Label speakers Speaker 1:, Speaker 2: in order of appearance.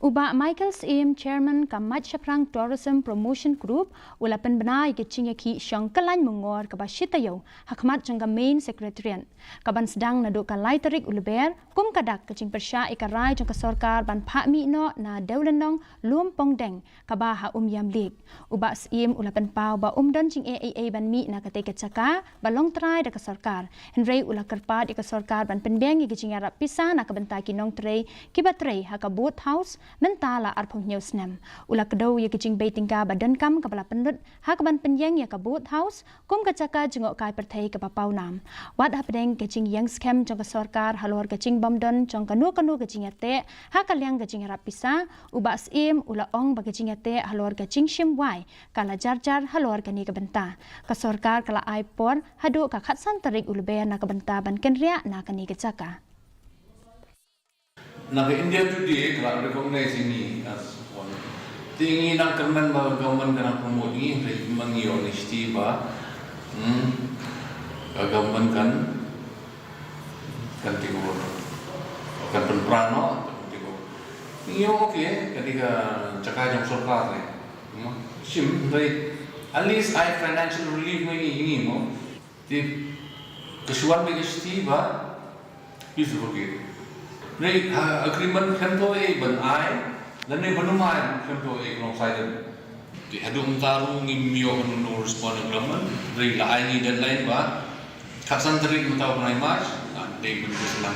Speaker 1: Uba Michael Sim, Chairman Kamat Shaprang Tourism Promotion Group, ulapan benai ke cingaki syang kalan mengor ke basitayo, hakmat jangka main secretariat. Kaban sedang naduk kalai tarik uleber, kum kadak ke Pyrshah ikarai jangka sorkar ban pak mi no na Dewlynnong Lumpongdeng, kabah yam lik. Uba Sim ulapan pau ba dan jing AAA ban mi na kate kecaka, balong trai da ke sorkar. Henry ula kerpat ke sorkar ban penbeng ke jing arap pisah na kebentai kinong trai, kibatrai haka boat house, mentala arpong news nem. Ula kedau ya kecing baitingka badan kam kepala penut hak ban penyeng ya ke boat house kum kecaka jengok kai pertai ke papau nam. Wat hapedeng kecing yang scam jong ke sorkar Halor kecing bomdon jong kanu kecing ate hak kaliang kecing harap pisah uba sim ula ong ba kecing ate Halor kecing shimwai kala jar Halor kani ke benta. Ke sorkar kala aipor hadu ka khatsan tarik ulbe na ke benta ban Kynriah na kani kecaka.
Speaker 2: Nah, India today kalau recognize ini as one. Tinggi nak kemen bahawa government kena promote ini, mengi honesty bah, government kan tigo, kan penperano, tigo. Ini okay, ketika cakap jam sorkar ni, sim, at least I financial relief ini mo, ti kesuan honesty bah, is okay. Ni agreement kanto ban ai dan ni banumai kanto alongside di hadung taru ngimio no respond agreement ri la ai ni deadline ba kasan tarik mataw na March and day bin selang